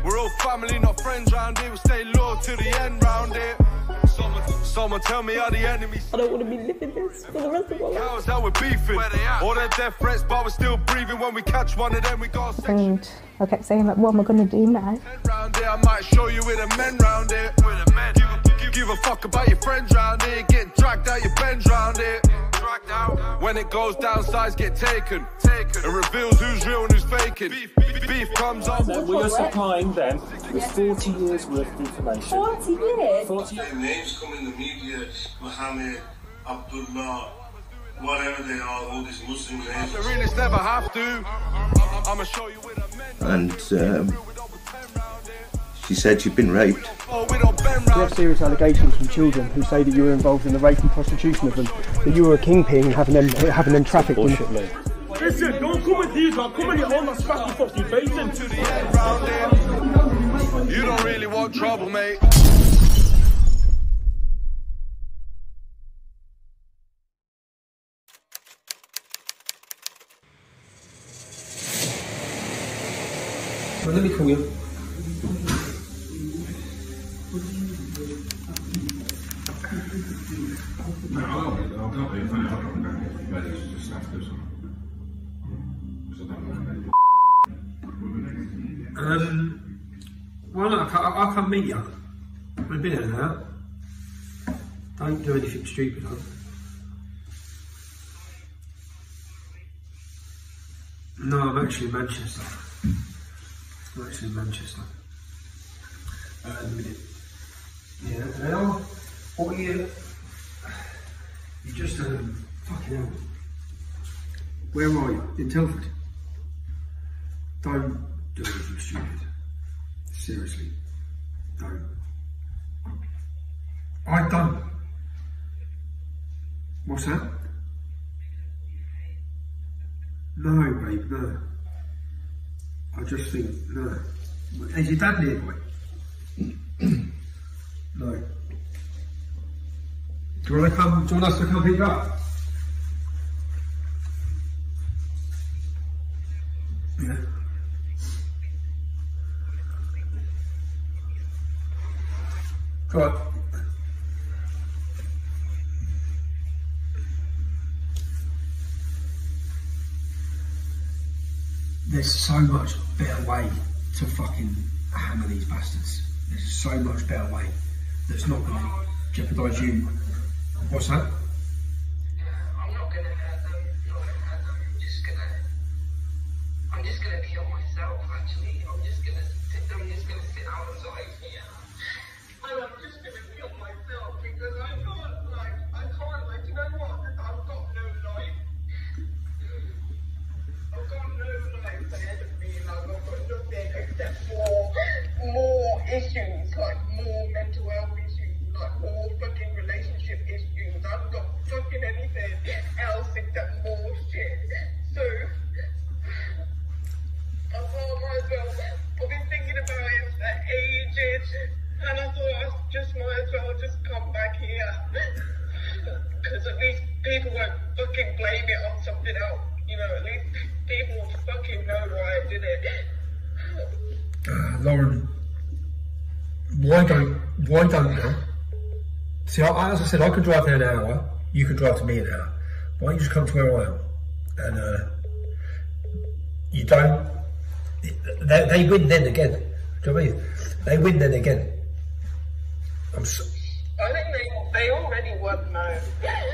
We're all family, not friends round here. We stay loyal to the end round here. Someone tell me how the enemy. I don't want to be living this for the rest of my life. How's how we're beefing? All their death threats, but we're still breathing. When we catch one of them, we got. And I kept saying, like, what am I going to do now? Round here, I might show you with the men round here. With the men. Give a fuck about your friends round here. Get dragged out your bends round here. Dragged out. When it goes down, sides get taken. It reveals who's real and who's faking. Beef comes up. So we are supplying them with 40 years worth of information. 40 years? 40 names come in the media, Mohammed, Abdullah, whatever they are, all these Muslim names. The realists never have to. I'ma show you with a men. And she said she'd been raped. We have serious allegations from children who say that you were involved in the rape and prostitution of them, that you were a kingpin having them trafficked. Listen, don't come with these, man. Come in your home and smash your fucking face into the end round here. You don't really want trouble, mate. Well, let me call you. Well, look, I can't meet you. We've been in and out. Don't do anything stupid, huh? No, I'm actually in Manchester. A minute. Yeah, now, what are you? You just, fucking hell. Where are you? In Telford? Don't do anything stupid. Seriously. Don't. I don't. What's that? No, babe, no. I just think, no. Is your dad nearby? No. Do you want us to come pick you up? Yeah. Go on. There's so much better way to fucking hammer these bastards. There's so much better way that's not going to jeopardise you. What's that? I'm not going to hurt them. I'm just gonna kill myself. Actually, I'm just gonna sit outside here. And I'm just gonna kill myself because I can't, you know what? I've got no life. I've got no life ahead of me. I've got nothing except more issues, like more mental health issues, like more fucking relationship issues. I haven't got fucking anything else except more shit. So I thought myself, I've been thinking about it for ages, and I thought I just might as well just come back here, because at least people won't fucking blame it on something else. You know, at least people will fucking know why I did it. Lauren, why don't you? See, as I said, I can drive there an hour, you can drive to me an hour. Why don't you just come to where I am? And you don't, they win then again. Do you know what I mean? They win then again. I think they already won, no.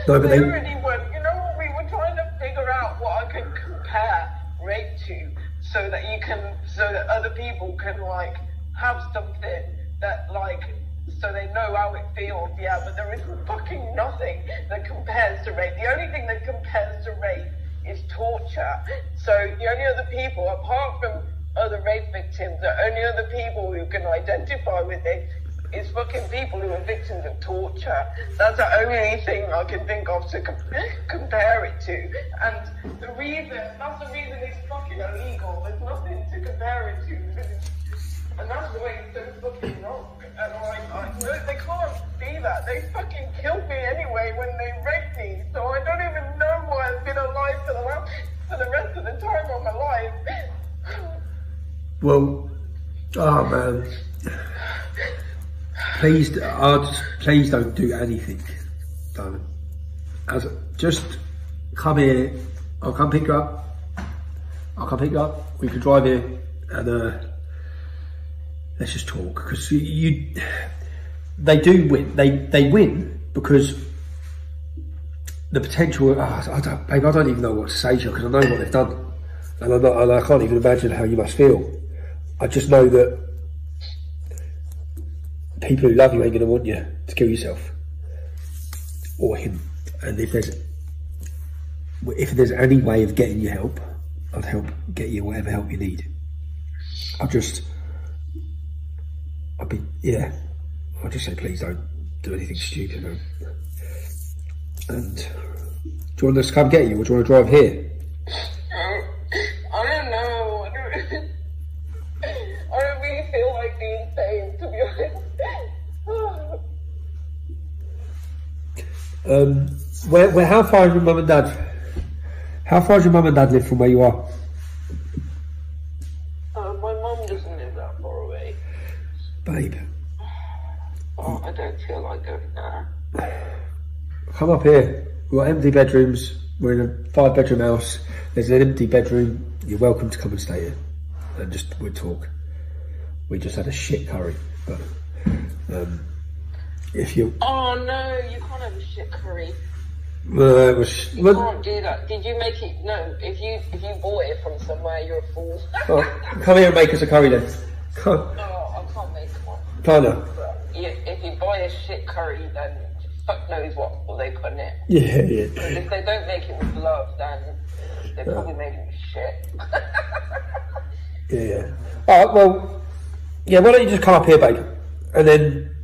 No, but they already won. You know what, we were trying to figure out what I could compare rape to, so that other people can like have something that like, so they know how it feels, yeah, but there isn't fucking nothing that compares to rape. The only thing that compares to rape is torture. So the only other people, apart from other rape victims, the only other people who can identify with it is fucking people who are victims of torture. That's the only thing I can think of to compare it to. And that's the reason it's fucking illegal. There's nothing to compare it to. And that's why it's so fucking wrong. And I know they can't be that. They fucking killed me anyway when they raped me. So I don't even know why I've been alive for the rest of the time of my life. Well, Oh man. Please don't do anything, darling. Just come here. I'll come pick you up. We can drive here and let's just talk, because they do win. They win because the potential. I don't even know what to say to you, because I know what they've done, and I can't even imagine how you must feel. I just know that people who love you ain't going to want you to kill yourself or him. And if there's any way of getting you help, I'd help get you whatever help you need. I'll just say please don't do anything stupid, man. And do you want us to come get you, or do you want to drive here? I don't know. I don't really feel like being saved, to be honest. How far is your mum and dad? How far does your mum and dad live from where you are? My mum doesn't live that far away. Babe. Oh, I don't feel like going there. Come up here. We've got empty bedrooms. We're in a 5-bedroom house. There's an empty bedroom. You're welcome to come and stay here. And we'll talk. We just had a shit curry, but if you... Oh no, you can't have a shit curry. You can't do that. Did you make it? No, if you bought it from somewhere, you're a fool. Oh, come here and make us a curry then. Come. No, I can't make one. Can't I? If you buy a shit curry, then fuck knows what they put in it. Yeah. Because if they don't make it with love, then they're probably making it shit. Yeah. Alright, well, yeah, why don't you just come up here, babe? And then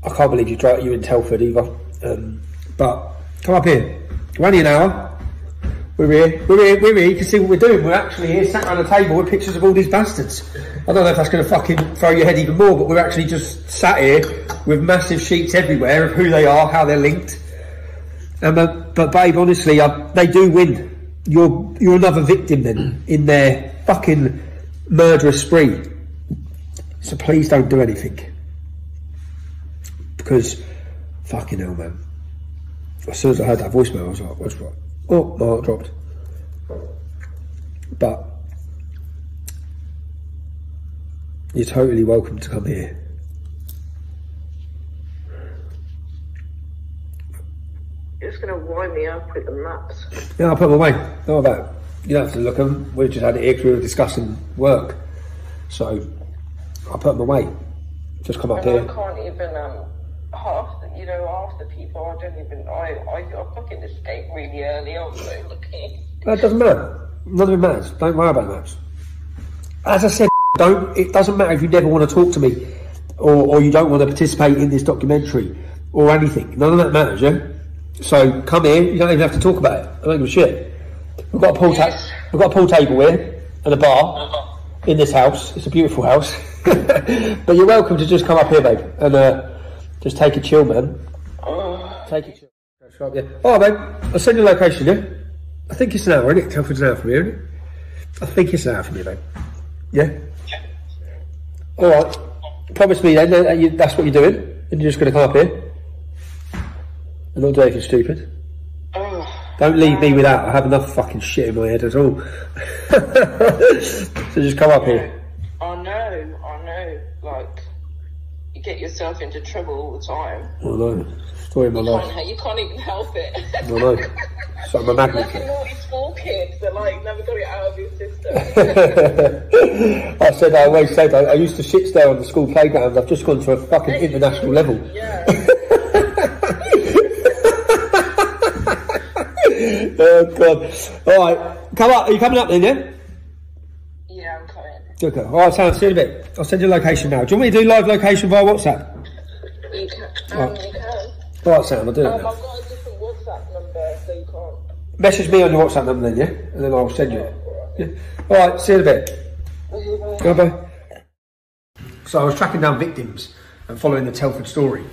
I can't believe you're in Telford either. But come up here. We're only an hour. We're here. You can see what we're doing. We're actually here, sat around a table with pictures of all these bastards. I don't know if that's going to fucking throw your head even more, but we're actually just sat here with massive sheets everywhere of who they are, how they're linked. But babe, honestly, they do win. You're another victim then in their fucking murderous spree. So please don't do anything. Because, fucking hell, man. As soon as I heard that voicemail, I was like, what's wrong? Oh, my heart dropped. But you're totally welcome to come here. You're just going to wind me up with the maps. Yeah, I'll put them away. How about it? You don't have to look at them. We've just had it here because we were discussing work. So I'll put them away. Just come up here. I can't even, half the people, I fucking escaped really early. I was so lucky. That doesn't matter. None of it matters. Don't worry about maps. As I said, it doesn't matter if you never want to talk to me or you don't want to participate in this documentary or anything. None of that matters, yeah? So come here, you don't even have to talk about it. I don't give a shit. We've got a pool table here and a bar in this house. It's a beautiful house. But you're welcome to just come up here, babe, and just take a chill, man. Take a chill. Oh, babe, I'll send you a location, yeah? I think it's an hour, isn't it? Telford's an hour from here, isn't it? I think it's an hour from here, babe. Yeah? Alright. Promise me then that that's what you're doing, and you're just going to come up here and not do anything stupid. Don't leave me without. I have enough fucking shit in my head at all. So just come up here. I know. Like, you get yourself into trouble all the time. I know. Story of my life. You can't even help it. I know. It's like my magnet. Like a naughty school kid that like never got it out of your system. I always said I used to shit stare on the school playground. I've just gone to a fucking international level. Yeah. Oh God. Alright, come up. Are you coming up then, yeah? Yeah, I'm coming. Okay. Alright, Sam, see you in a bit. I'll send you a location now. Do you want me to do live location via WhatsApp? You can. You can. Alright, Sam, I'll do that now. I've got a different WhatsApp number, so you can't. Message me on your WhatsApp number then, yeah? And then I'll send you it. Yeah. Alright, see you in a bit. Bye-bye. So I was tracking down victims and following the Telford story,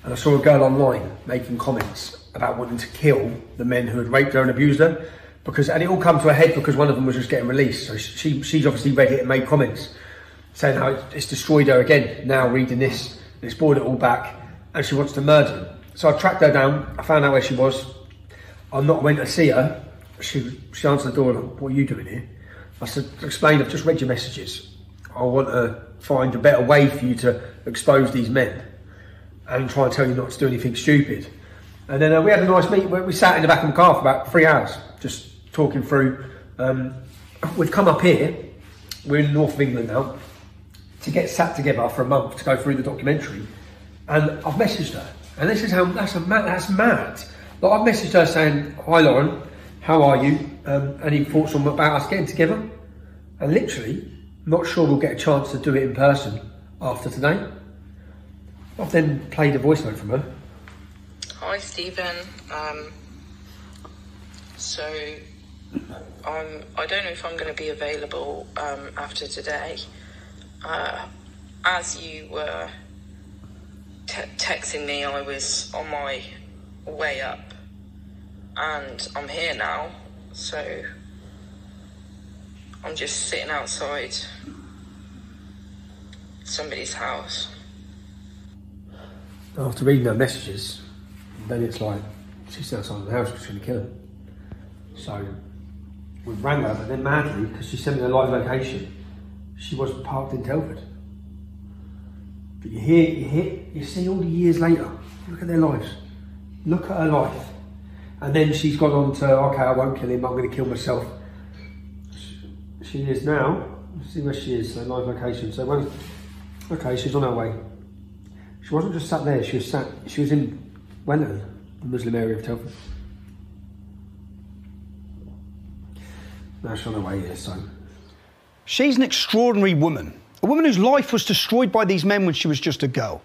and I saw a girl online making comments about wanting to kill the men who had raped her and abused her, and it all come to a head because one of them was just getting released. So she's obviously read it and made comments saying how it's destroyed her again. Now reading this, it's brought it all back, and she wants to murder him. So I tracked her down. I found out where she was. I not went to see her. She answered the door. And, what are you doing here? I said, explain. I've just read your messages. I want to find a better way for you to expose these men and try and tell you not to do anything stupid. And then we had a nice meet. We sat in the back of the car for about 3 hours, just talking through. We've come up here. We're in the north of England now, to get sat together for a month to go through the documentary. And I've messaged her. And this is how, that's mad. Like, I've messaged her saying, hi Lauren, how are you? Any thoughts on about us getting together? And literally, not sure we'll get a chance to do it in person after today. I've then played a voice note from her. Hi Stephen. So I don't know if I'm going to be available after today. As you were texting me, I was on my way up, and I'm here now. So I'm just sitting outside somebody's house. After reading her messages, then it's like she's outside the house because she's going to kill him. So we rang her, but then madly, because she sent me a live location, she was parked in Telford. But you see all the years later, look at their lives. Look at her life. And then she's gone on to, okay, I won't kill him, I'm going to kill myself. She is now, let's see where she is, so live location. So okay, she's on her way. She wasn't just sat there, she was in Wellington, the Muslim area of Telford. Now she's on her way here, so. She's an extraordinary woman, a woman whose life was destroyed by these men when she was just a girl.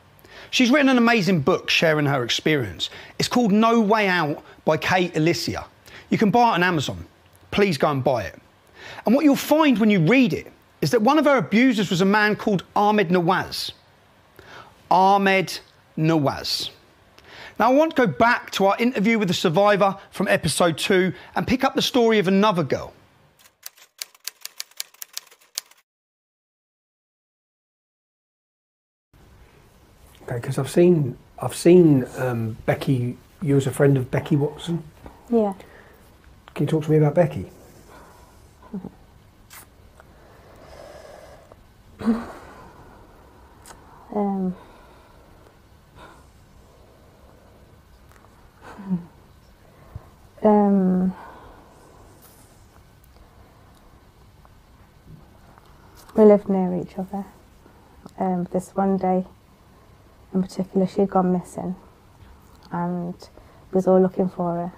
She's written an amazing book sharing her experience. It's called No Way Out by Kate Alicia. You can buy it on Amazon. Please go and buy it. And what you'll find when you read it is that one of her abusers was a man called Ahmed Nawaz. Ahmed Nawaz. Now, I want to go back to our interview with the survivor from episode 2 and pick up the story of another girl. Okay, because I've seen Becky. You was a friend of Becky Watson. Yeah. Can you talk to me about Becky? We lived near each other. This one day in particular, she'd gone missing, and we was all looking for her.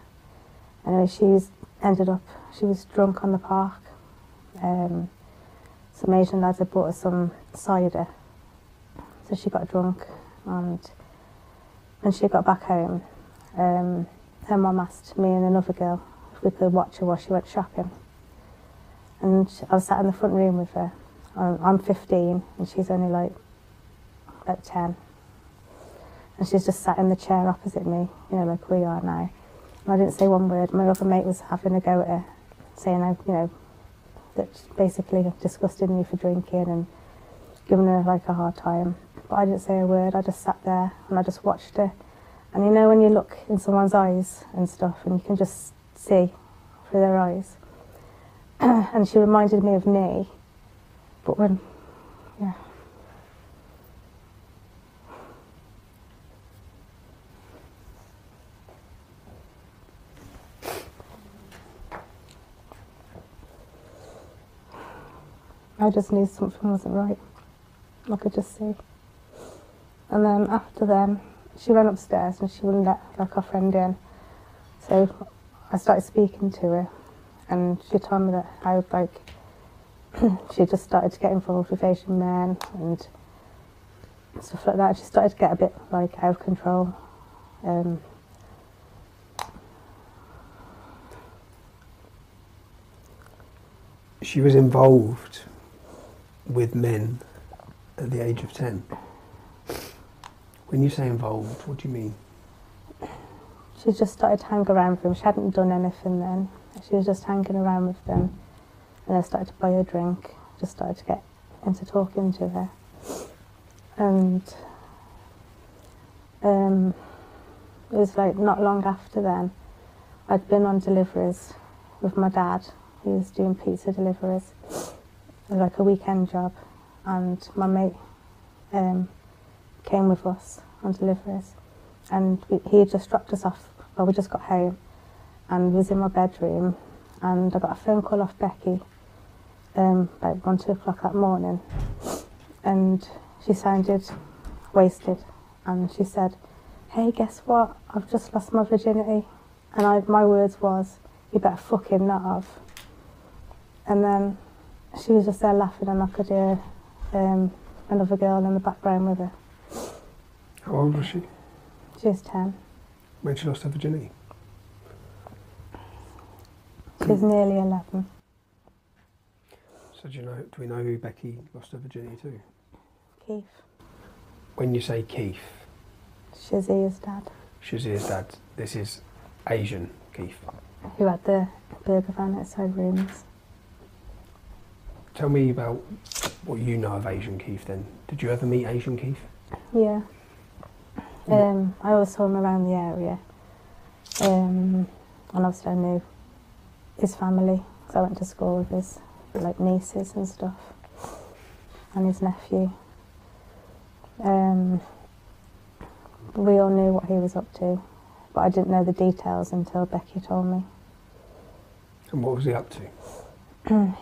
Anyway, she was drunk on the park. Some Asian lads had bought her some cider, so she got drunk, and when she got back home, her mum asked me and another girl if we could watch her while she went shopping. And I was sat in the front room with her. I'm 15 and she's only like about 10. And she's just sat in the chair opposite me, you know, like we are now. And I didn't say one word. My other mate was having a go at her, saying, you know, that basically disgusted me for drinking and giving her like a hard time. But I didn't say a word. I just sat there and I just watched her. And you know when you look in someone's eyes and stuff and you can just see through their eyes. And she reminded me of me. But when, yeah. I just knew something wasn't right. I could just see. And then after then, she went upstairs and she wouldn't let like her friend in. So I started speaking to her, and she told me that I would like she just started to get involved with Asian men and stuff like that. She started to get a bit like out of control. She was involved with men at the age of 10. When you say involved, what do you mean? She just started to hang around with him. She hadn't done anything then. She was just hanging around with them, and I started to buy her a drink, just started to get into talking to her. And it was like not long after then, I'd been on deliveries with my dad. He was doing pizza deliveries. It was like a weekend job, and my mate came with us on deliveries, and he had just dropped us off. Well, we just got home, and was in my bedroom, and I got a phone call off Becky about 1, 2 o'clock that morning, and she sounded wasted, and she said, "Hey, guess what? I've just lost my virginity." And my words was, "You better fucking not have." And then she was just there laughing, and I could hear another girl in the background with her. How old was she? She was 10. When she lost her virginity? She was nearly 11. So do we know who Becky lost her virginity to? Keith. When you say Keith? Shazia's dad. Shazia's dad. This is Asian Keith. Who had the burger van outside rooms. Tell me about what you know of Asian Keith then. Did you ever meet Asian Keith? Yeah. I always saw him around the area. And obviously I knew his family, because I went to school with his nieces and stuff, and his nephew. We all knew what he was up to, but I didn't know the details until Becky told me. And what was he up to?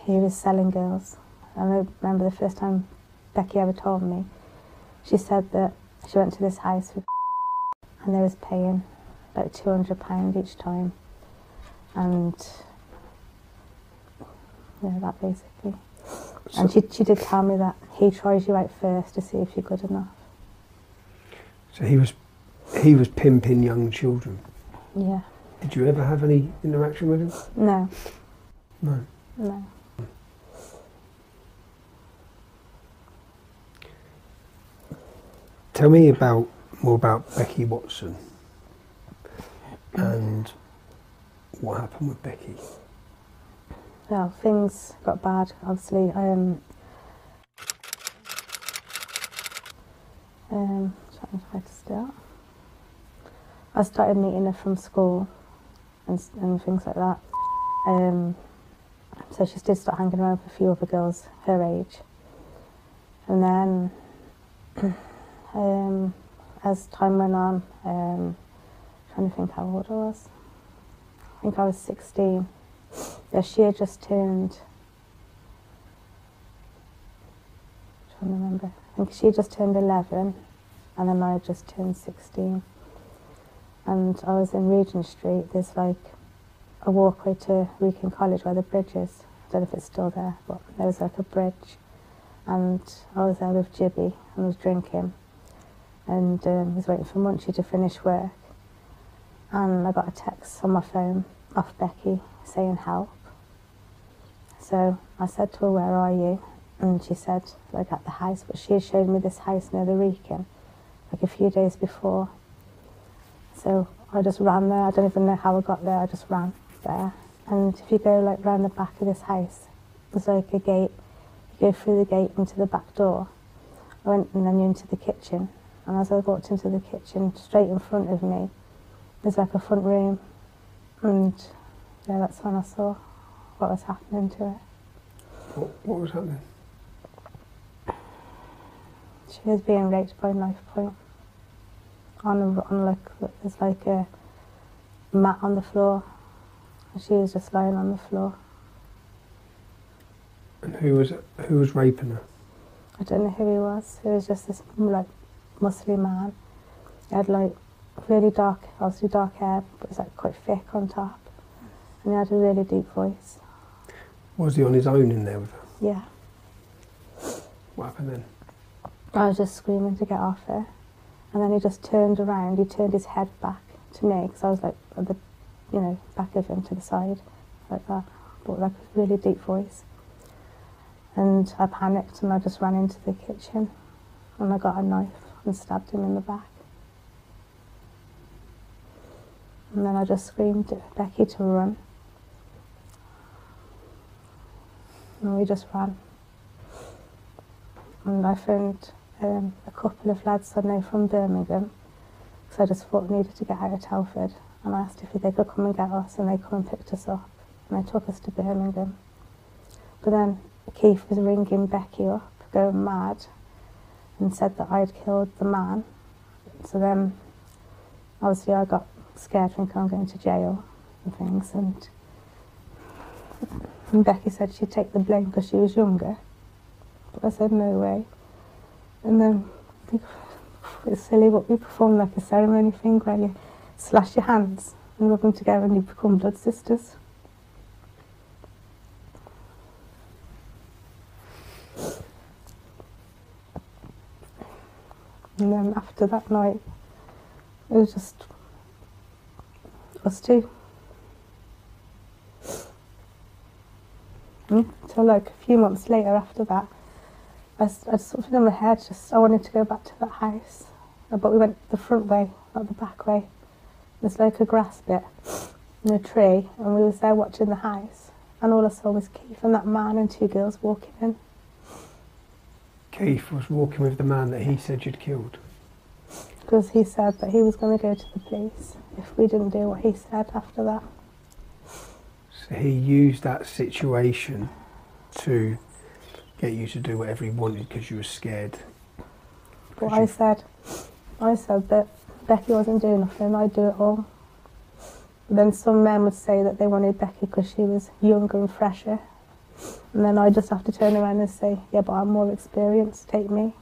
He was selling girls. And I remember the first time Becky ever told me, she said that she went to this house with and they was paying about £200 each time. And yeah, that basically. So, and she did tell me that he tries you out first to see if you're good enough. So he was pimping young children? Yeah. Did you ever have any interaction with him? No. No? No. Tell me more about Becky Watson and what happened with Becky. Well, things got bad, obviously. Trying to start. I started meeting her from school and things like that. So she did start hanging around with a few other girls her age. And then as time went on, trying to think how old I was. I think I was 16. Yeah, she had just turned, trying to remember, I think she had just turned 11, and then I had just turned 16. And I was in Regent Street. There's like a walkway to Wrekin College where the bridge is. I don't know if it's still there, but there was like a bridge. And I was there with Jibby and was drinking, and was waiting for Munchie to finish work. And I got a text on my phone off Becky saying help. So I said to her, "Where are you?" And she said, like, at the house, but she had showed me this house near the Wrekin, like a few days before. So I just ran there. I don't even know how I got there. I just ran there. And if you go like round the back of this house, there's like a gate. You go through the gate into the back door. I went, and then you're into the kitchen. And as I walked into the kitchen, straight in front of me, there's like a front room. And yeah, that's when I saw what was happening to her. What was happening? She was being raped by knife point. There's like a mat on the floor, and she was just lying on the floor. And who was raping her? I don't know who he was. He was just this like muscly man. He had like really dark, obviously dark hair, but it was like quite thick on top, and he had a really deep voice. Was he on his own in there with her? Yeah. What happened then? I was just screaming to get off her. And then he just turned around, he turned his head back to me, because I was like at the, back of him to the side, like that, but like a really deep voice. And I panicked and I just ran into the kitchen, and I got a knife and stabbed him in the back. And then I just screamed at Becky to run. and we just ran. And I phoned a couple of lads I know from Birmingham, because I just thought we needed to get out of Telford, and I asked if they could come and get us, and they come and picked us up, and they took us to Birmingham. But then Keith was ringing Becky up, going mad, and said that I'd killed the man. So then, obviously I got scared thinking I'm going to jail and things, and Becky said she'd take the blame because she was younger. But I said no way. And then it's silly, but we performed like a ceremony thing where you slash your hands and rub them together and you become blood sisters. And then after that night, it was just us two. So like a few months later after that, I had something in my head, I wanted to go back to that house. But we went the front way, not the back way. There's like a grass bit and a tree, and we was there watching the house. And all I saw was Keith and that man and two girls walking in. Keith was walking with the man that he said you'd killed? Because he said that he was going to go to the police if we didn't do what he said after that. So he used that situation to get you to do whatever he wanted because you were scared. But I said that Becky wasn't doing nothing, I'd do it all. But then some men would say that they wanted Becky because she was younger and fresher. And then I just have to turn around and say, yeah, but I'm more experienced, take me.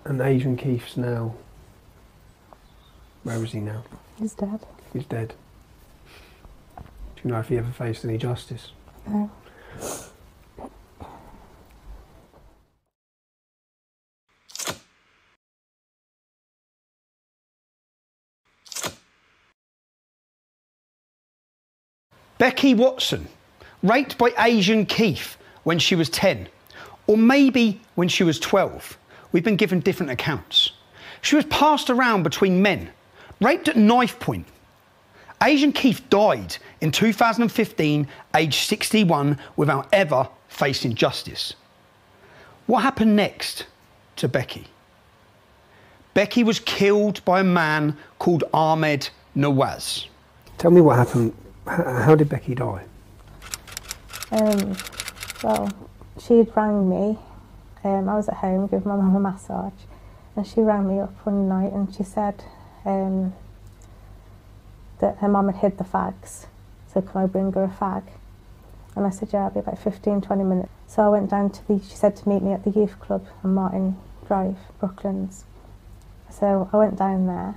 And Asian Keith's now, where is he now? He's dead. He's dead. Do you know if he ever faced any justice? No. Becky Watson, raped by Asian Keith when she was 10, or maybe when she was 12. We've been given different accounts. She was passed around between men, raped at knife point. Asian Keith died in 2015, aged 61, without ever facing justice. What happened next to Becky? Becky was killed by a man called Ahmed Nawaz. Tell me what happened. How did Becky die? Well, she'd rang me. I was at home giving my mum a massage, and she rang me up one night and she said that her mum had hid the fags, so can I bring her a fag? And I said, yeah, I'll be about 15-20 minutes. So I went down to she said to meet me at the youth club on Martin Drive, Brooklands. So I went down there,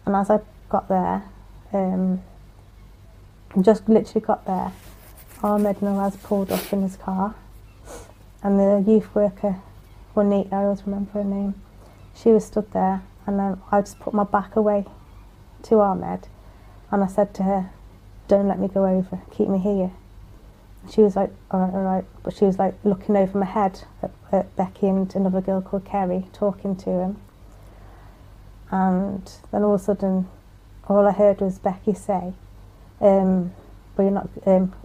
and as I got there, just literally got there, Ahmed Nawaz pulled up in his car, and the youth worker, Juanita, I always remember her name, she was stood there, and then I just put my back away to Ahmed, and I said to her, don't let me go over, keep me here. And she was like, all right, but she was like looking over my head at Becky and another girl called Kerry, talking to him. And then all of a sudden, all I heard was Becky say, but you're not,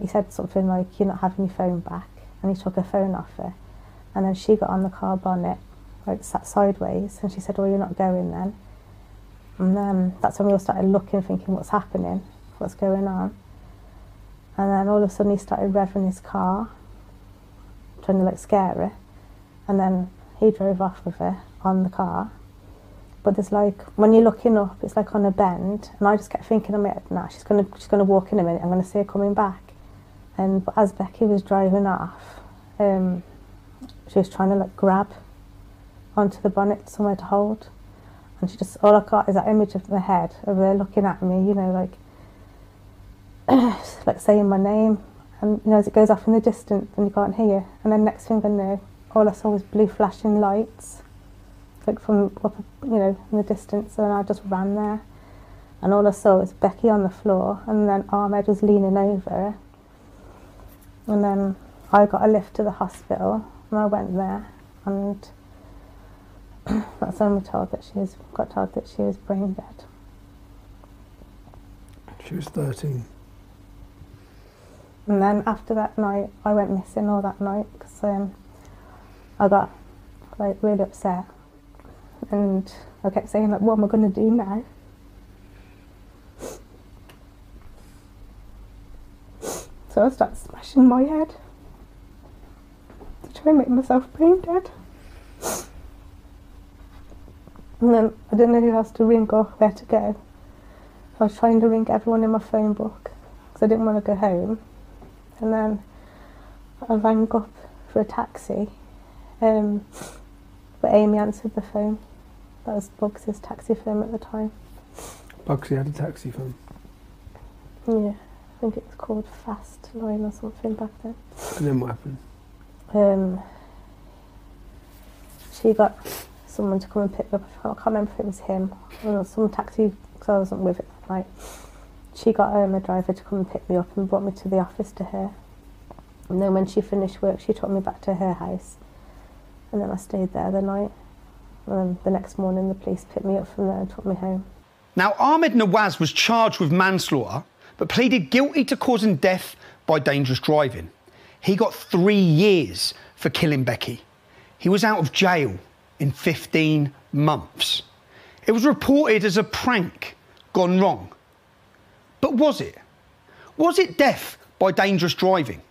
he said something like, you're not having your phone back, and he took her phone off her, and then she got on the car bonnet, like sat sideways, and she said, well, you're not going then. And then that's when we all started looking, thinking, what's happening, what's going on? And then all of a sudden he started revving his car, trying to like scare her, and then he drove off with her on the car. But there's like, when you're looking up, it's like on a bend, and I just kept thinking, nah, she's gonna walk in a minute, I'm gonna see her coming back. And but as Becky was driving off, she was trying to like grab onto the bonnet, somewhere to hold, and she just, all I got is that image of my head of her looking at me, you know, like saying my name, and you know, as it goes off in the distance and you can't hear, and then next thing I know, all I saw was blue flashing lights, like from up, you know, in the distance, and I just ran there, and all I saw was Becky on the floor, and then Ahmed was leaning over her, and then I got a lift to the hospital, and I went there, and That's when we got told that she was brain dead. She was 13. And then after that night, I went missing all that night because I got like really upset, and I kept saying like, what am I going to do now? So I started smashing my head to try and make myself brain dead. And then I didn't know who else to ring or where to go. So I was trying to ring everyone in my phone book because I didn't want to go home. And then I rang up for a taxi, but Amy answered the phone. That was Bugs's taxi firm at the time. Bugsy had a taxi firm? Yeah, I think it was called Fast Line or something back then. And then what happened? She got someone to come and pick me up. I can't remember if it was him or some taxi, because I wasn't with it that night. She got a driver to come and pick me up and brought me to the office to her. And then when she finished work, she took me back to her house. And then I stayed there the night. And then the next morning, the police picked me up from there and took me home. Now, Ahmed Nawaz was charged with manslaughter, but pleaded guilty to causing death by dangerous driving. He got 3 years for killing Becky. He was out of jail in 15 months. It was reported as a prank gone wrong. But was it? Was it death by dangerous driving?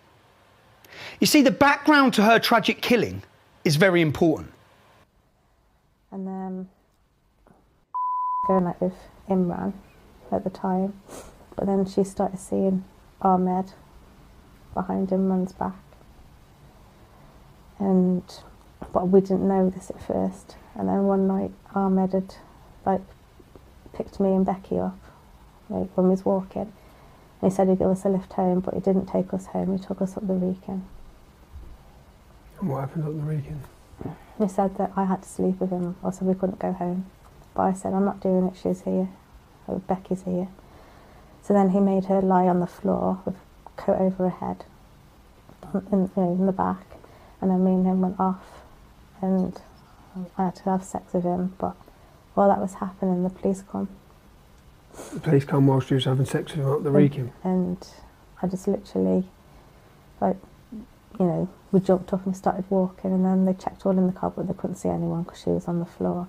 You see, the background to her tragic killing is very important. And then going out with Imran at the time, but then she started seeing Ahmed behind Imran's back. But we didn't know this at first. And then one night Ahmed had picked me and Becky up when we was walking. And he said he'd give us a lift home, but he didn't take us home, he took us up the Wrekin. And what happened up the Wrekin? He said that I had to sleep with him, or so we couldn't go home. But I said, I'm not doing it, she's here, or Becky's here. So then he made her lie on the floor with a coat over her head, in the back. And then me and him went off, and I had to have sex with him. But while that was happening, the police come. The police come whilst you was having sex with him up the Wrekin? And I just literally, we jumped up and started walking, and then they checked all in the car, but they couldn't see anyone because she was on the floor.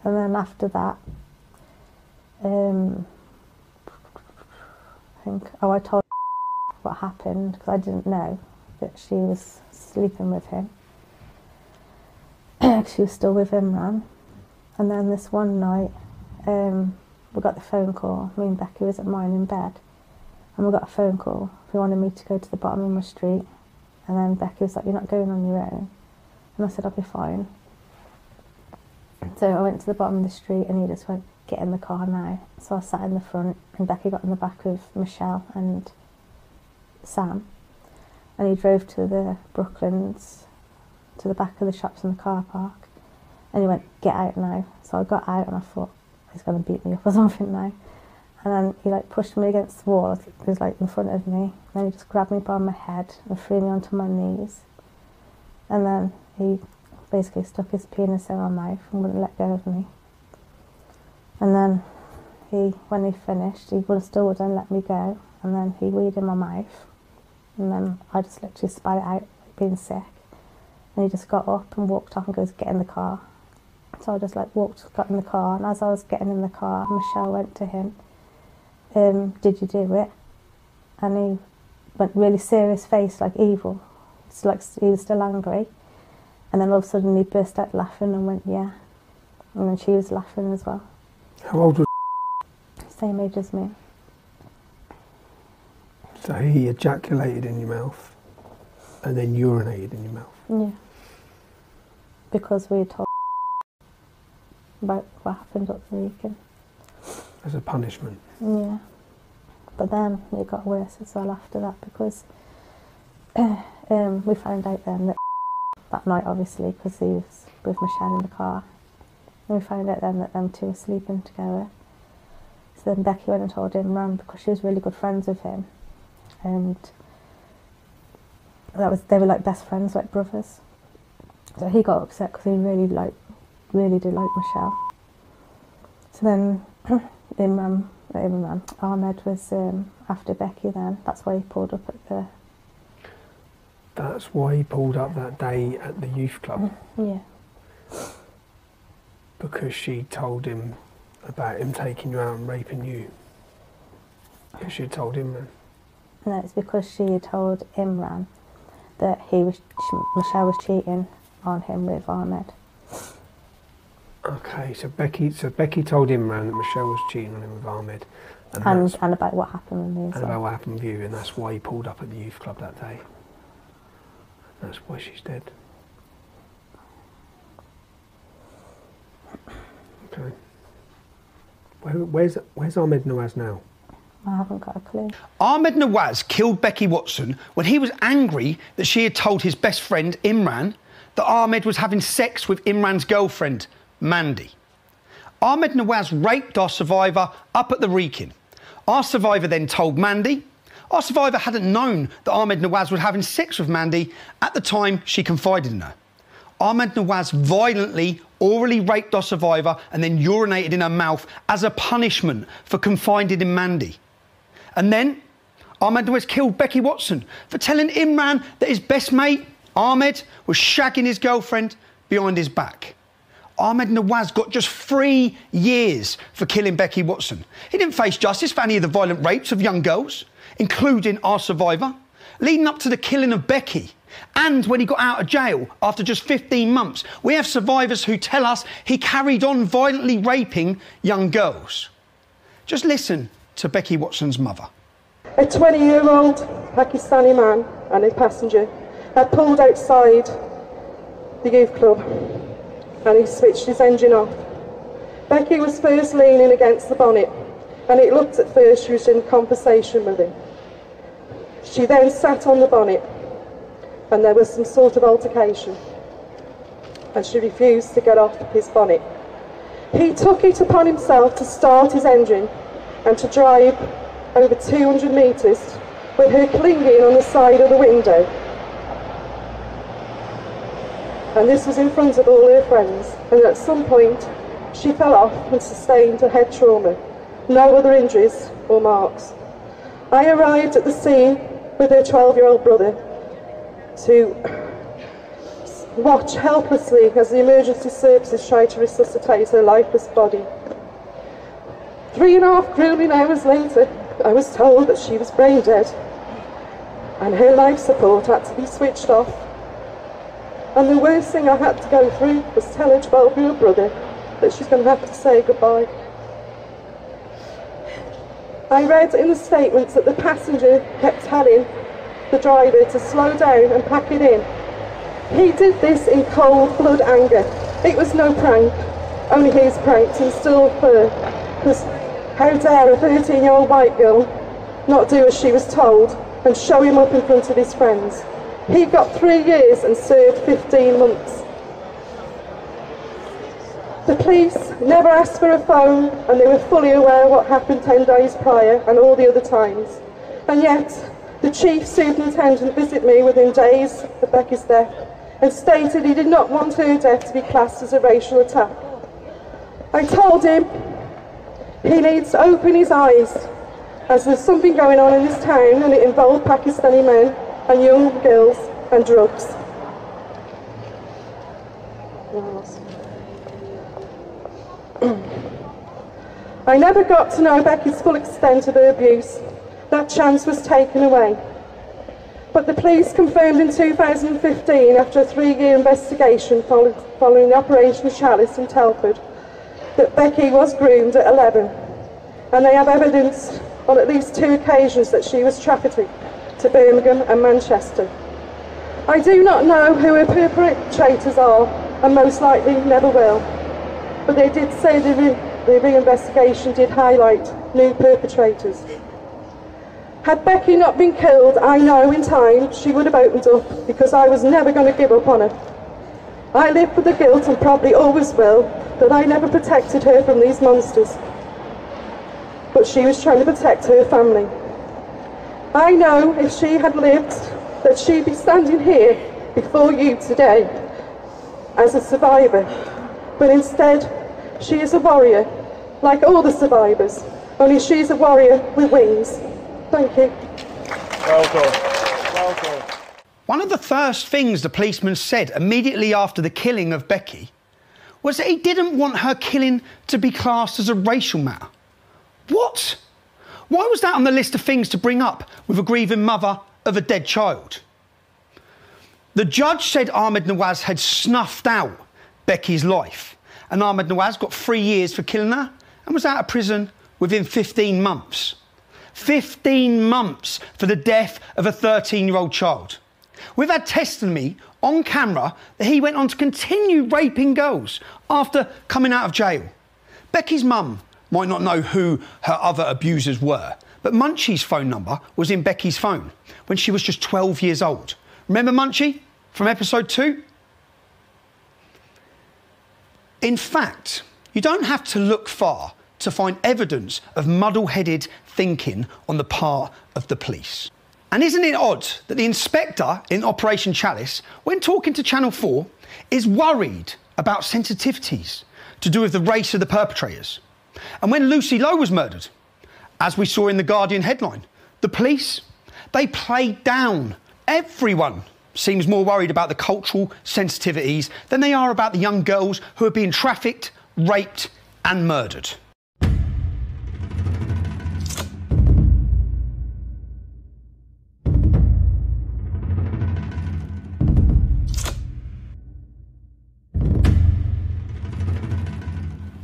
And then after that, I told what happened because I didn't know that she was sleeping with him. She was still with Imran. And then this one night, we got the phone call. Me and Becky was at mine in bed, and we got a phone call. He wanted me to go to the bottom of my street, and then Becky was like, "You're not going on your own." And I said, "I'll be fine." So I went to the bottom of the street, and he just went, "Get in the car now." So I sat in the front, and Becky got in the back with Michelle and Sam, and he drove to the Brooklands, to the back of the shops in the car park, and he went, "Get out now." So I got out, and I thought, he's going to beat me up or something now. And then he pushed me against the wall. He was in front of me. And then he just grabbed me by my head and threw me onto my knees. And then he basically stuck his penis in my mouth and wouldn't let go of me. And then when he finished, he still wouldn't let me go. And then he weed in my mouth. And then I just literally spat it out, being sick. And he just got up and walked off and goes, "Get in the car." So I just got in the car, and as I was getting in the car, Michelle went to him, "Did you do it?" And he went really serious face, evil. It's he was still angry. And then all of a sudden he burst out laughing and went, "Yeah." And then she was laughing as well. How old was Same age as me. So he ejaculated in your mouth and then urinated in your mouth? Yeah. Because we told about what happened up the weekend. As a punishment? Yeah. But then it got worse as well after that, because we found out then that night, obviously, because he was with Michelle in the car, and we found out then that them two were sleeping together. So then Becky went and told Imran, because she was really good friends with him, and they were best friends, brothers. So he got upset because he really really do like Michelle. So then Ahmed was after Becky then. That's why he pulled up at the... That's why he pulled up that day at the youth club? Yeah. Because she told him about him taking you out and raping you? Because she had told him then? No, it's because she had told Imran that Michelle was cheating on him with Ahmed. Okay, so Becky told Imran that Michelle was cheating on him with Ahmed. And about what happened with me as well. And about what happened with you, and that's why he pulled up at the youth club that day. That's why she's dead. Okay. Where's Ahmed Nawaz now? I haven't got a clue. Ahmed Nawaz killed Becky Watson when he was angry that she had told his best friend Imran that Ahmed was having sex with Imran's girlfriend, Mandy. Ahmed Nawaz raped our survivor up at the Wrekin. Our survivor then told Mandy. Our survivor hadn't known that Ahmed Nawaz was having sex with Mandy at the time she confided in her. Ahmed Nawaz violently, orally raped our survivor and then urinated in her mouth as a punishment for confiding in Mandy. And then Ahmed Nawaz killed Becky Watson for telling Imran that his best mate, Ahmed, was shagging his girlfriend behind his back. Ahmed Nawaz got just 3 years for killing Becky Watson. He didn't face justice for any of the violent rapes of young girls, including our survivor, leading up to the killing of Becky. And when he got out of jail after just 15 months, we have survivors who tell us he carried on violently raping young girls. Just listen to Becky Watson's mother. A 20-year-old Pakistani man and his passenger had pulled outside the youth club and he switched his engine off. Becky was first leaning against the bonnet and it looked at first she was in conversation with him. She then sat on the bonnet and there was some sort of altercation and she refused to get off his bonnet. He took it upon himself to start his engine and to drive over 200 metres with her clinging on the side of the window. And this was in front of all her friends, and at some point she fell off and sustained a head trauma. No other injuries or marks. I arrived at the scene with her 12-year-old brother to watch helplessly as the emergency services tried to resuscitate her lifeless body. 3.5 grueling hours later, I was told that she was brain dead and her life support had to be switched off. And the worst thing I had to go through was tell her 12-year-old brother that she's going to have to say goodbye. I read in the statements that the passenger kept telling the driver to slow down and pack it in. He did this in cold blood anger. It was no prank, only his pranks and still her. Because how dare a 13-year-old white girl not do as she was told and show him up in front of his friends. He got 3 years and served 15 months. The police never asked for a phone and they were fully aware of what happened 10 days prior and all the other times. And yet, the chief superintendent visited me within days of Becky's death and stated he did not want her death to be classed as a racial attack. I told him he needs to open his eyes as there's something going on in this town and it involved Pakistani men and young girls and drugs. I never got to know Becky's full extent of her abuse. That chance was taken away. But the police confirmed in 2015, after a 3-year investigation following the Operation Chalice in Telford, that Becky was groomed at 11. And they have evidence on at least 2 occasions that she was trafficked to Birmingham and Manchester. I do not know who her perpetrators are and most likely never will, but they did say the reinvestigation did highlight new perpetrators. Had Becky not been killed, I know in time she would have opened up because I was never going to give up on her. I live with the guilt and probably always will that I never protected her from these monsters, but she was trying to protect her family. I know if she had lived that she'd be standing here before you today as a survivor. but instead she is a warrior, like all the survivors, only she's a warrior with wings. Thank you. Well done. Well done. One of the first things the policeman said immediately after the killing of Becky was that he didn't want her killing to be classed as a racial matter. What? Why was that on the list of things to bring up with a grieving mother of a dead child? The judge said Ahmed Nawaz had snuffed out Becky's life, and Ahmed Nawaz got 3 years for killing her and was out of prison within 15 months. 15 months for the death of a 13-year-old child. We've had testimony on camera that he went on to continue raping girls after coming out of jail. Becky's mum might not know who her other abusers were, but Munchie's phone number was in Becky's phone when she was just 12 years old. Remember Munchie from episode 2? In fact, you don't have to look far to find evidence of muddle-headed thinking on the part of the police. And isn't it odd that the inspector in Operation Chalice, when talking to Channel 4, is worried about sensitivities to do with the race of the perpetrators? And when Lucy Lowe was murdered, as we saw in the Guardian headline, the police, they played down. Everyone seems more worried about the cultural sensitivities than they are about the young girls who are being trafficked, raped and murdered.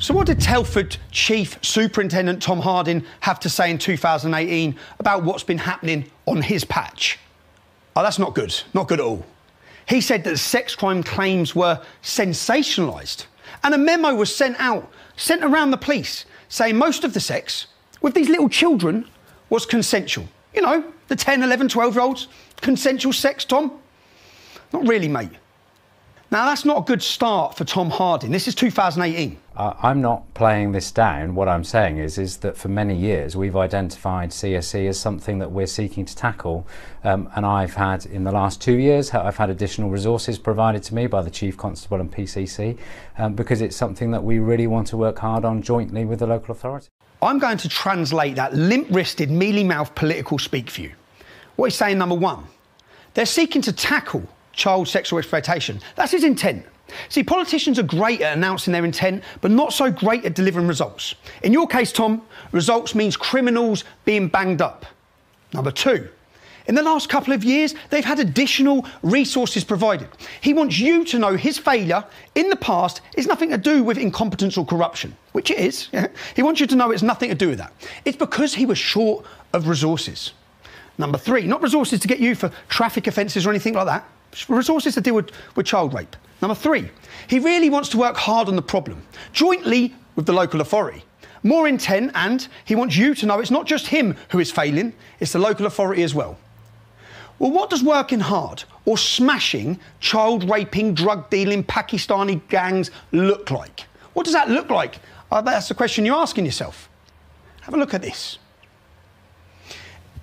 So what did Telford Chief Superintendent Tom Harding have to say in 2018 about what's been happening on his patch? Oh, that's not good. Not good at all. He said that the sex crime claims were sensationalised, and a memo was sent around the police, saying most of the sex with these little children was consensual. You know, the 10, 11, 12-year-olds. Consensual sex, Tom? Not really, mate. Now, that's not a good start for Tom Harding. This is 2018. I'm not playing this down. What I'm saying is that for many years we've identified CSE as something that we're seeking to tackle, and I've had, in the last 2 years, I've had additional resources provided to me by the Chief Constable and PCC, because it's something that we really want to work hard on jointly with the local authority. I'm going to translate that limp-wristed, mealy-mouthed political speak for you. What he's saying, number one, they're seeking to tackle child sexual exploitation. That's his intent. See, politicians are great at announcing their intent, but not so great at delivering results. In your case, Tom, results means criminals being banged up. Number two, in the last couple of years, they've had additional resources provided. He wants you to know his failure in the past is nothing to do with incompetence or corruption, which it is. Yeah? He wants you to know it's nothing to do with that. It's because he was short of resources. Number three, not resources to get you for traffic offences or anything like that. Resources to deal with child rape. Number three, he really wants to work hard on the problem, jointly with the local authority. More intent, and he wants you to know it's not just him who is failing, it's the local authority as well. Well, what does working hard or smashing child raping, drug dealing, Pakistani gangs look like? What does that look like? I bet that's the question you're asking yourself. Have a look at this.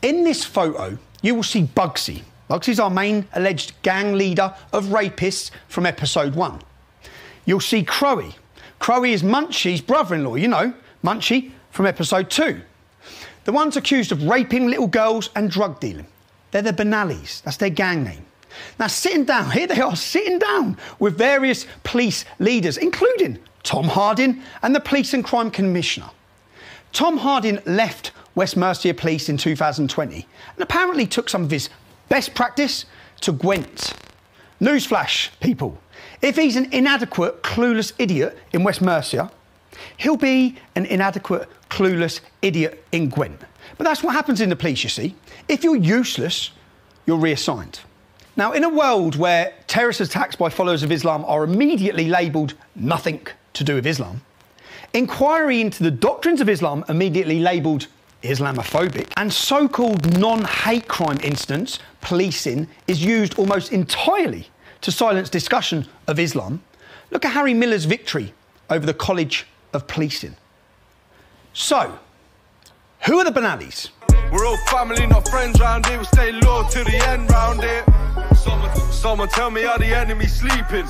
In this photo, you will see Bugsy. Bugsy's our main alleged gang leader of rapists from episode 1. You'll see Crowie. Crowie is Munchie's brother-in-law, you know, Munchie from episode 2. The ones accused of raping little girls and drug dealing. They're the Benallis, that's their gang name. Now, sitting down, here they are, sitting down with various police leaders, including Tom Harding and the Police and Crime Commissioner. Tom Harding left West Mercia Police in 2020 and apparently took some of his best practice to Gwent. Newsflash, people. If he's an inadequate, clueless idiot in West Mercia, he'll be an inadequate, clueless idiot in Gwent. But that's what happens in the police, you see. If you're useless, you're reassigned. Now, in a world where terrorist attacks by followers of Islam are immediately labelled nothing to do with Islam, inquiry into the doctrines of Islam immediately labelled Islamophobic, and so-called non-hate crime incidents policing is used almost entirely to silence discussion of Islam, look at Harry Miller's victory over the College of Policing. So, who are the Benallis? We're all family, not friends round here. We stay loyal till the end round here. Someone tell me how the enemy's sleeping.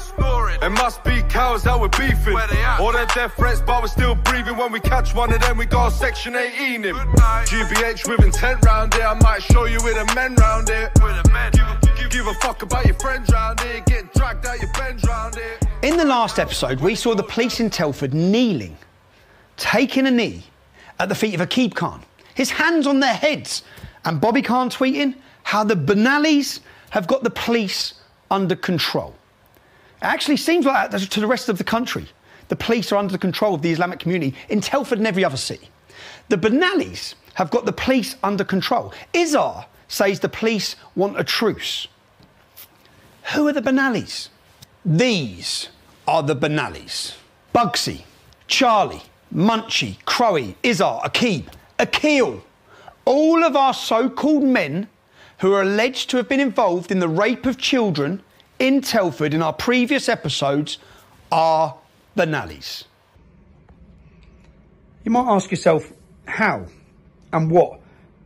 It must be cowards that we're beefing. All their death threats, but we're still breathing. When we catch one of them, we got Section 18 him. GBH with intent round here. I might show you with the men round here. Give a fuck about your friends round here. Get dragged out your bends round here. In the last episode, we saw the police in Telford kneeling, taking a knee at the feet of Akib Khan, his hands on their heads, and Bobby Khan tweeting how the Benalis have got the police under control. It actually seems like that to the rest of the country. The police are under the control of the Islamic community in Telford and every other city. The Benalis have got the police under control. Izzar says the police want a truce. Who are the Benalis? These are the Benalis. Bugsy, Charlie, Munchie, Crowy, Izzar, Akib, Akil. All of our so-called men who are alleged to have been involved in the rape of children in Telford in our previous episodes are Benalis. You might ask yourself, how and what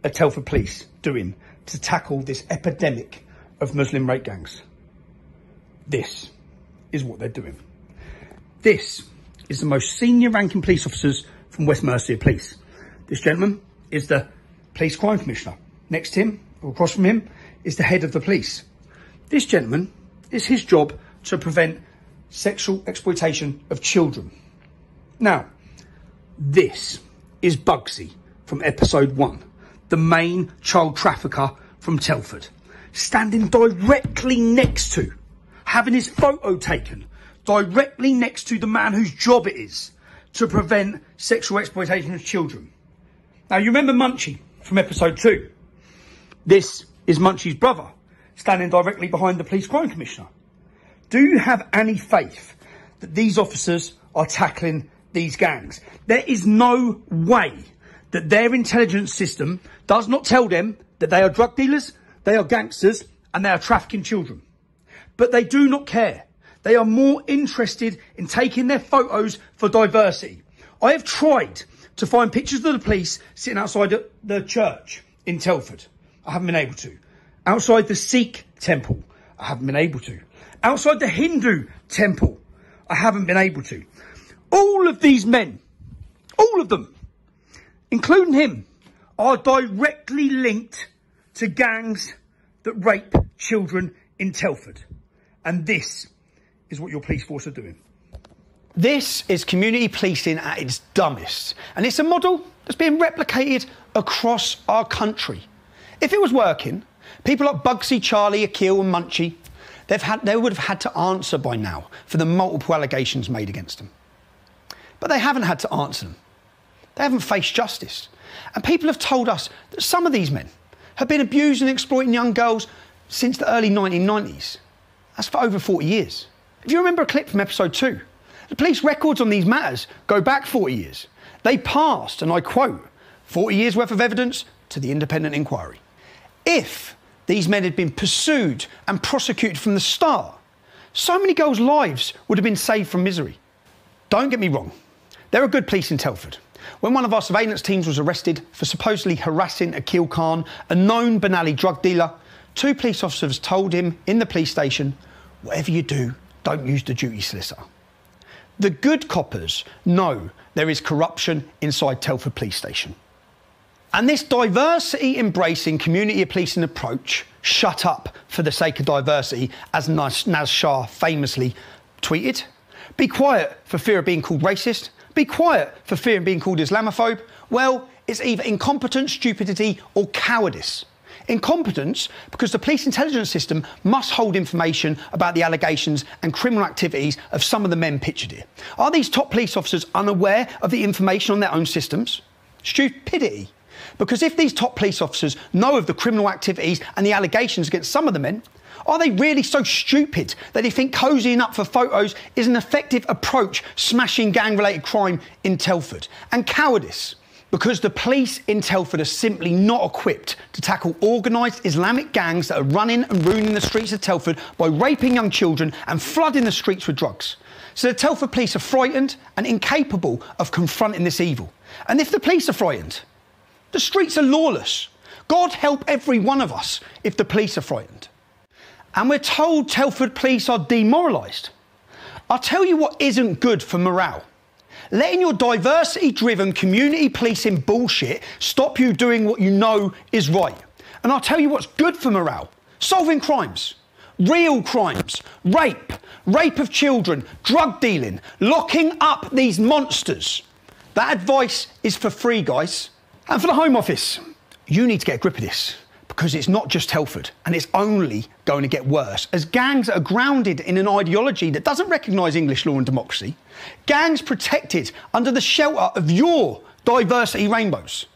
are Telford police doing to tackle this epidemic of Muslim rape gangs? This is what they're doing. This is the most senior ranking police officers from West Mercia Police. This gentleman is the Police Crime Commissioner. Next to him, or across from him, is the head of the police. This gentleman, it's his job to prevent sexual exploitation of children. Now, this is Bugsy from episode 1, the main child trafficker from Telford, standing directly next to, having his photo taken, directly next to the man whose job it is to prevent sexual exploitation of children. Now, you remember Munchie from episode 2. This is Munchie's brother, standing directly behind the Police Crime Commissioner. Do you have any faith that these officers are tackling these gangs? There is no way that their intelligence system does not tell them that they are drug dealers, they are gangsters, and they are trafficking children. But they do not care. They are more interested in taking their photos for diversity. I have tried to find pictures of the police sitting outside the church in Telford. I haven't been able to. Outside the Sikh temple, I haven't been able to. Outside the Hindu temple, I haven't been able to. All of these men, all of them, including him, are directly linked to gangs that rape children in Telford. And this is what your police force are doing. This is community policing at its dumbest. And it's a model that's being replicated across our country. If it was working, people like Bugsy, Charlie, Akil and Munchie, they would have had to answer by now for the multiple allegations made against them. But they haven't had to answer them. They haven't faced justice. And people have told us that some of these men have been abusing and exploiting young girls since the early 1990s. That's for over 40 years. If you remember a clip from episode 2, the police records on these matters go back 40 years. They passed, and I quote, 40 years worth of evidence to the independent inquiry. If these men had been pursued and prosecuted from the start, so many girls' lives would have been saved from misery. Don't get me wrong, there are good police in Telford. When one of our surveillance teams was arrested for supposedly harassing Akil Khan, a known Benali drug dealer, 2 police officers told him in the police station, whatever you do, don't use the duty solicitor. The good coppers know there is corruption inside Telford Police Station. And this diversity-embracing community policing approach, shut up for the sake of diversity, as Naz Shah famously tweeted, be quiet for fear of being called racist, be quiet for fear of being called Islamophobe, well, it's either incompetence, stupidity or cowardice. Incompetence because the police intelligence system must hold information about the allegations and criminal activities of some of the men pictured here. Are these top police officers unaware of the information on their own systems? Stupidity. Because if these top police officers know of the criminal activities and the allegations against some of the men, are they really so stupid that they think cozying up for photos is an effective approach smashing gang-related crime in Telford? And cowardice. Because the police in Telford are simply not equipped to tackle organised Islamic gangs that are running and ruining the streets of Telford by raping young children and flooding the streets with drugs. So the Telford police are frightened and incapable of confronting this evil. And if the police are frightened, the streets are lawless. God help every one of us if the police are frightened. And we're told Telford police are demoralised. I'll tell you what isn't good for morale. Letting your diversity-driven community policing bullshit stop you doing what you know is right. And I'll tell you what's good for morale. Solving crimes. Real crimes. Rape. Rape of children. Drug dealing. Locking up these monsters. That advice is for free, guys. And for the Home Office, you need to get a grip of this. Because it's not just Telford, and it's only going to get worse, as gangs are grounded in an ideology that doesn't recognise English law and democracy. Gangs protected under the shelter of your diversity rainbows.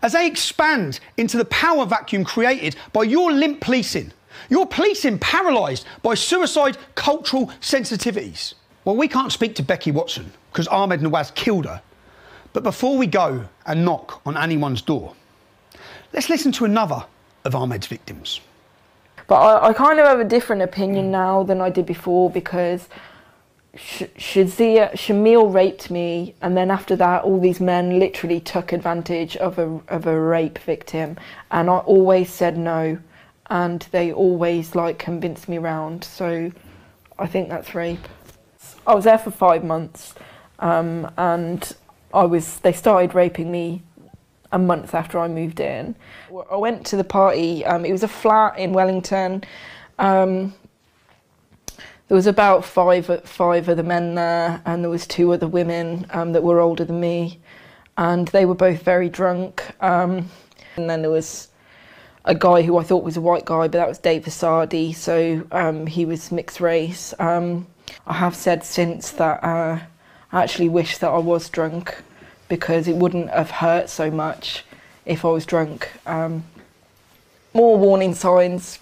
As they expand into the power vacuum created by your limp policing. Your policing paralysed by suicide cultural sensitivities. Well, we can't speak to Becky Watson, because Ahmed Nawaz killed her. But before we go and knock on anyone's door, let's listen to another of Ahmed's victims. But I kind of have a different opinion now than I did before, because Shamil raped me, and then after that all these men literally took advantage of a rape victim, and I always said no, and they always like convinced me round, so I think that's rape. I was there for 5 months, and they started raping me a month after I moved in. I went to the party. It was a flat in Wellington. There was about five of the men there, and there was 2 other women that were older than me, and they were both very drunk. And then there was a guy who I thought was a white guy, but that was Dave Vasardi, so he was mixed race. I have said since that I actually wish that I was drunk, because it wouldn't have hurt so much if I was drunk. More warning signs.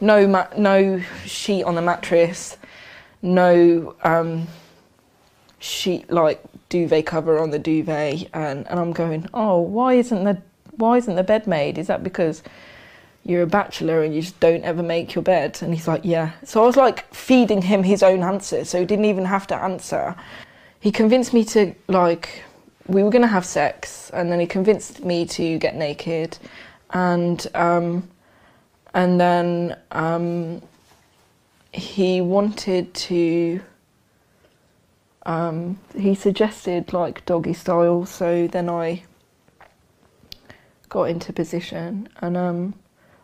No sheet on the mattress. No sheet, like duvet cover on the duvet. And I'm going, oh, why isn't the bed made? Is that because you're a bachelor and you just don't ever make your bed? And he's like, yeah. So I was like feeding him his own answers, so he didn't even have to answer. He convinced me to, like, we were going to have sex, and then he convinced me to get naked, and then he wanted to, he suggested, like, doggy style, so then I got into position, and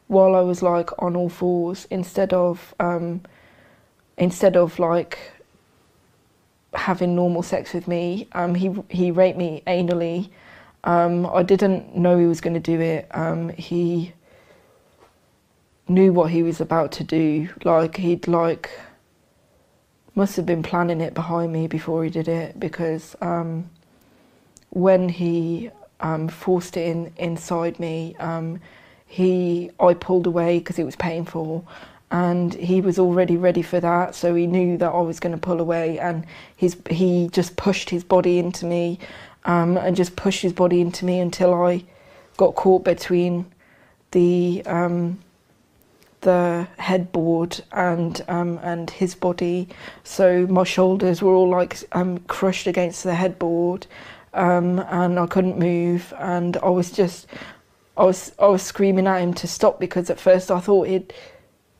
while I was, like, on all fours, instead of like, having normal sex with me, he raped me anally. I didn't know he was going to do it. He knew what he was about to do. Like, he'd must have been planning it behind me before he did it, because when he forced it inside me, I pulled away because it was painful. And he was already ready for that, so he knew that I was going to pull away, and he just pushed his body into me, and just pushed his body into me until I got caught between the headboard and his body. So my shoulders were all like crushed against the headboard, and I couldn't move, and I was screaming at him to stop, because at first I thought he'd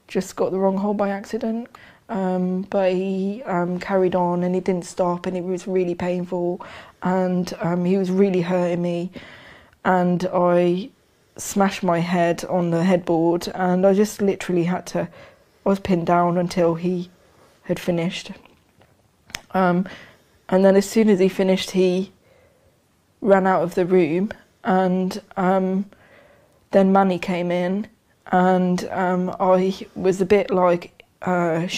just got the wrong hole by accident, but he carried on, and he didn't stop, and it was really painful, and he was really hurting me, and I smashed my head on the headboard, and I just literally I was pinned down until he had finished. And then as soon as he finished, he ran out of the room, and then Manny came in, and I was a bit like in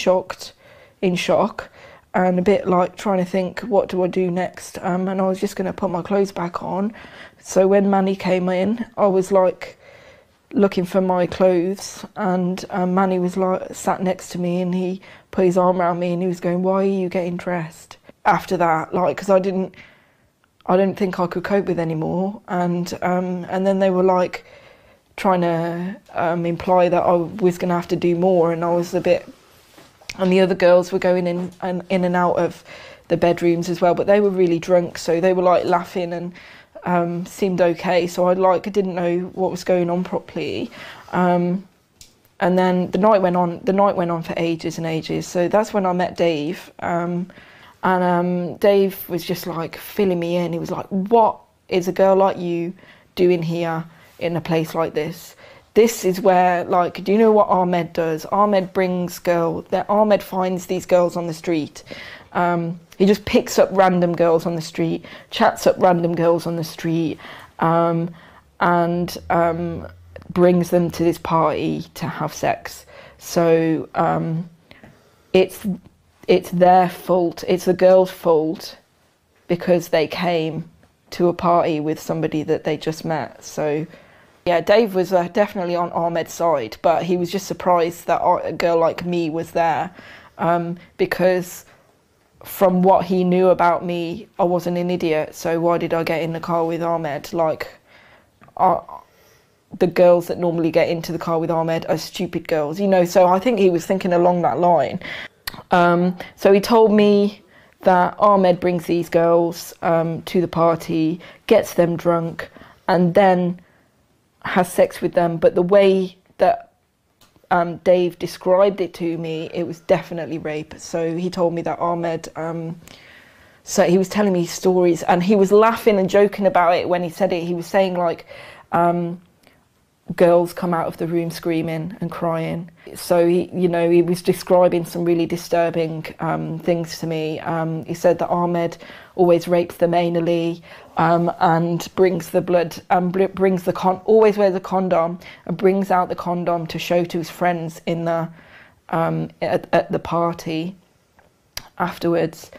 shock, and a bit like trying to think, what do I do next? And I was just going to put my clothes back on. So when Manny came in, I was like looking for my clothes, and Manny was like sat next to me, and he put his arm around me, and he was going, "Why are you getting dressed?" After that, like, because I didn't think I could cope with anymore, and then they were like trying to imply that I was going to have to do more, and I was a bit, and the other girls were going in and out of the bedrooms as well, but they were really drunk, so they were like laughing and seemed okay, so I didn't know what was going on properly, and And then the night went on for ages and ages. So that's when I met Dave. Dave was just like filling me in. He was like, what is a girl like you doing here in a place like this? This is where, like, do you know what Ahmed does? Ahmed Ahmed finds these girls on the street. He just picks up random girls on the street, chats up random girls on the street, and brings them to this party to have sex. So it's their fault, it's the girl's fault, because they came to a party with somebody that they just met. So yeah, Dave was definitely on Ahmed's side, but he was just surprised that a girl like me was there, because from what he knew about me, I wasn't an idiot. So why did I get in the car with Ahmed? Like, the girls that normally get into the car with Ahmed are stupid girls, you know. So I think he was thinking along that line. So he told me that Ahmed brings these girls to the party, gets them drunk, and then has sex with them. But the way that Dave described it to me, it was definitely rape. So he told me that Ahmed, so he was telling me stories, and he was laughing and joking about it when he said it. He was saying, like, girls come out of the room screaming and crying. So he was describing some really disturbing things to me. He said that Ahmed always rapes them anally, and brings the blood, always wears a condom, and brings out the condom to show to his friends in the at the party afterwards.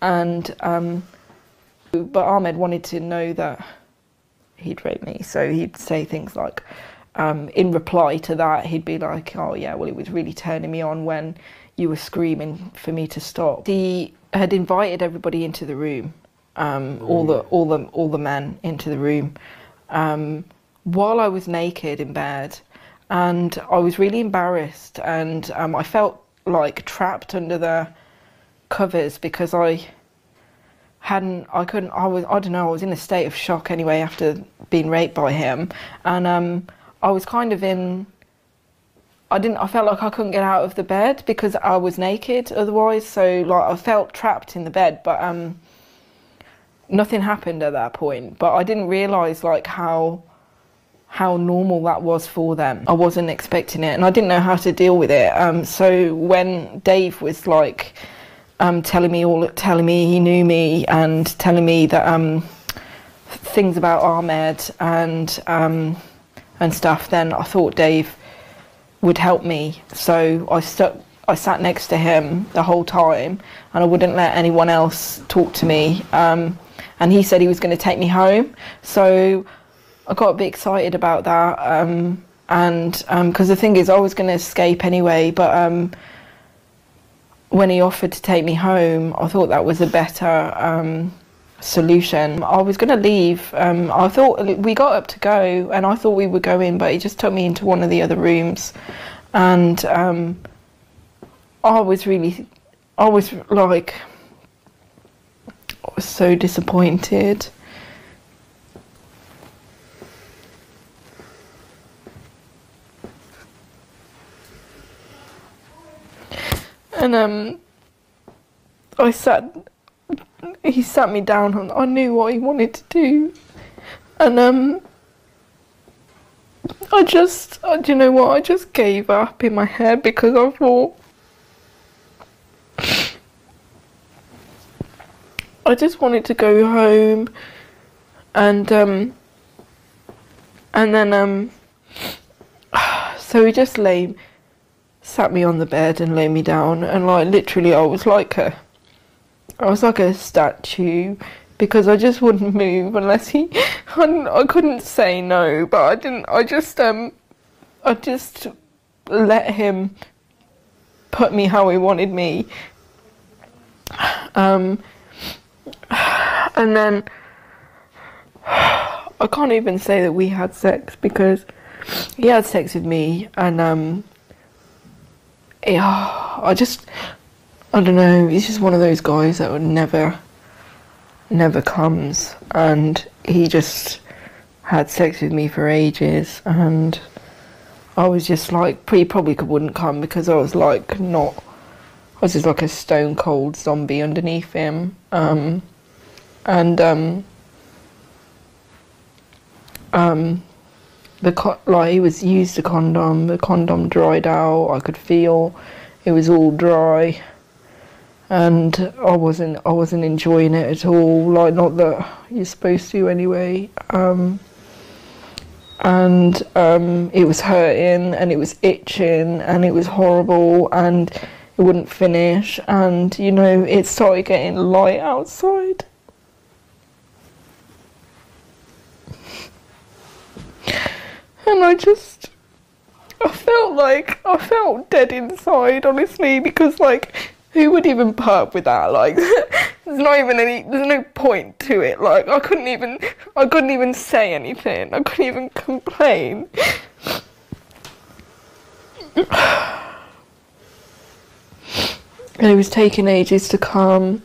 And but Ahmed wanted to know that he'd rape me, so he'd say things like, in reply to that, he'd be like, oh yeah, well, it was really turning me on when you were screaming for me to stop. He had invited everybody into the room, all the men into the room, while I was naked in bed, and I was really embarrassed, and I felt like trapped under the covers, because I was in a state of shock anyway after being raped by him, and I was kind of I felt like I couldn't get out of the bed because I was naked otherwise, so like I felt trapped in the bed, but nothing happened at that point. But I didn't realise like how normal that was for them. I wasn't expecting it, and I didn't know how to deal with it. So when Dave was like telling me he knew me and telling me that things about Ahmed and stuff, then I thought Dave would help me. So I sat next to him the whole time, and I wouldn't let anyone else talk to me. And he said he was going to take me home, so I got a bit excited about that. And because the thing is, I was going to escape anyway, but when he offered to take me home, I thought that was a better solution. I was going to leave. I thought we got up to go, and I thought we were going, but he just took me into one of the other rooms, and I was so disappointed. And he sat me down, and I knew what he wanted to do, and do you know what, I just gave up in my head, because I thought I just wanted to go home, and then so he just sat me on the bed and laid me down, and like literally I was like a statue, because I just wouldn't move unless I couldn't say no, but I just let him put me how he wanted me. And then I can't even say that we had sex, because he had sex with me, and I don't know, he's just one of those guys that would never comes, and he just had sex with me for ages, and I was just like, he probably wouldn't come because I was like I was just like a stone cold zombie underneath him. Like he was used a condom. The condom dried out. I could feel it was all dry, and I wasn't enjoying it at all. Like, not that you're supposed to anyway. It was hurting and it was itching and it was horrible and it wouldn't finish, and you know, it started getting light outside. And I felt dead inside, honestly, because like, who would even put up with that? Like, there's no point to it. Like, I couldn't even say anything. I couldn't even complain. And it was taking ages to come,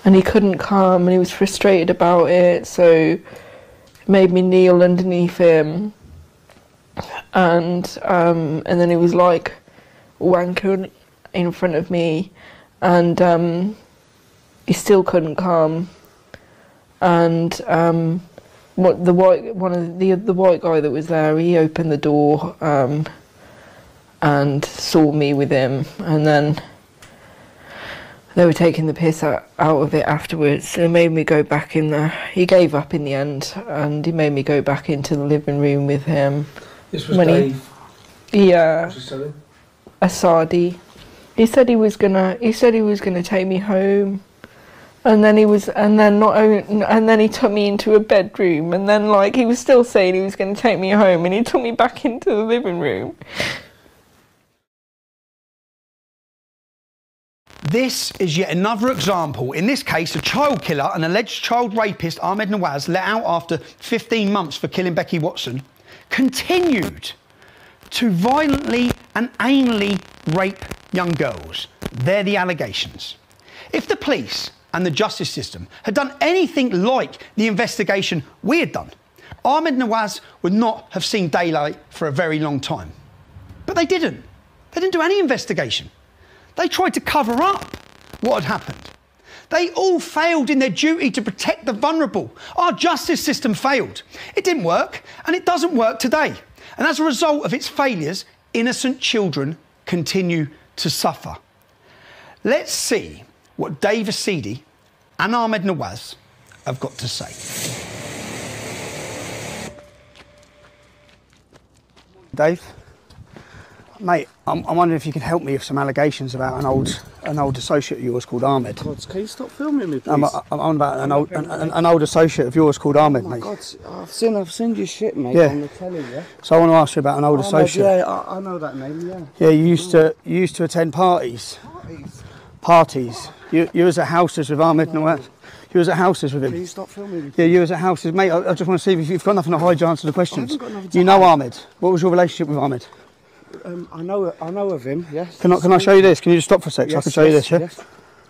and he couldn't come, and he was frustrated about it, so it made me kneel underneath him. And then he was like wanking in front of me, and he still couldn't come. And the white guy that was there, he opened the door and saw me with him, and then they were taking the piss out of it afterwards. It made me go back in there. He gave up in the end, and he made me go back into the living room with him. This was Dave. Yeah. Asadi. He said he was gonna take me home, and then he took me into a bedroom, and then like he was still saying he was gonna take me home, and he took me back into the living room. This is yet another example. In this case, a child killer, an alleged child rapist, Ahmed Nawaz, let out after 15 months for killing Becky Watson, continued to violently and anally rape young girls. They're the allegations. If the police and the justice system had done anything like the investigation we had done, Ahmed Nawaz would not have seen daylight for a very long time. But they didn't. They didn't do any investigation. They tried to cover up what had happened. They all failed in their duty to protect the vulnerable. Our justice system failed. It didn't work, and it doesn't work today. And as a result of its failures, innocent children continue to suffer. Let's see what Dave Asidi and Ahmed Nawaz have got to say. Dave? Mate, I'm wondering if you can help me with some allegations about an old associate of yours called Ahmed. God, can you stop filming me, please? I'm on about an old associate of yours called Ahmed, mate. God, I've seen your shit, mate, on the telly, yeah? So I want to ask you about an old associate. Yeah, I know that name, yeah. Yeah, you used to attend parties. Parties. You was at houses with Ahmed Nawaz. You was at houses with him. Can you stop filming me, please? Yeah, you was at houses. Mate, I just want to see if you've got nothing to hide, you answer the questions. I haven't got nothing to You know hide. Ahmed. What was your relationship with Ahmed? I know of him, yes. Can I show you this? Can you just stop for a sec so I can show you this, yeah? Yes.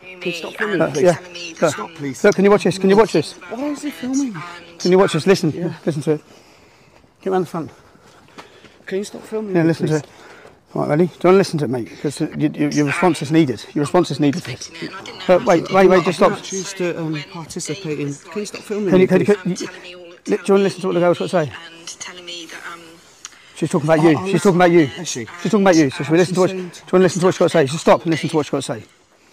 Can you stop filming me? Yeah. Look. Stop, please. Look, can you watch this? Can you watch this? Why is he filming me? Can you watch this? Listen. Yeah. Listen to it. Get round the front. Can you stop filming Yeah, me, listen please? to it. Right, ready? Do you want to listen to it, mate? Because your response is needed. Your response is needed. Wait, just stop. I choose to participate in... Can you stop filming me, Do you want to listen to what the girl's got to say? She's talking about you. She's talking about you. Is she? She's talking about you. So should we listen to what? Do you want to listen to what she's got to say? Just stop and listen to what she's got to say.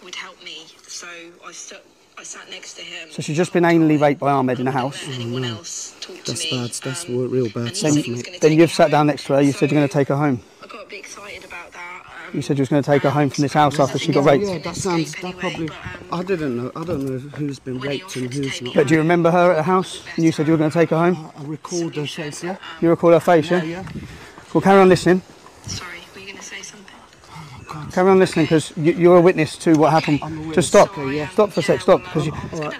Would help me, so I sat next to him. So she's just been anally raped by Ahmed in a house. Anyone else talk to me? That's real bad stuff, mate. Then you've sat down next to her. You said you're going to take her home. I got a bit excited about that. You said you was going to take her home from this house after she got raped. Yeah, that probably... I don't know who's been raped and who's not. But do you remember her at the house? And you said you were going to take her home? I recalled her face, yeah? You recall her face, yeah? Yeah. Well, carry on listening. Sorry, were you going to say something? Oh, God. Carry on listening, because you're a witness to what happened. Just stop. Yeah. Stop for a sec. Stop. Because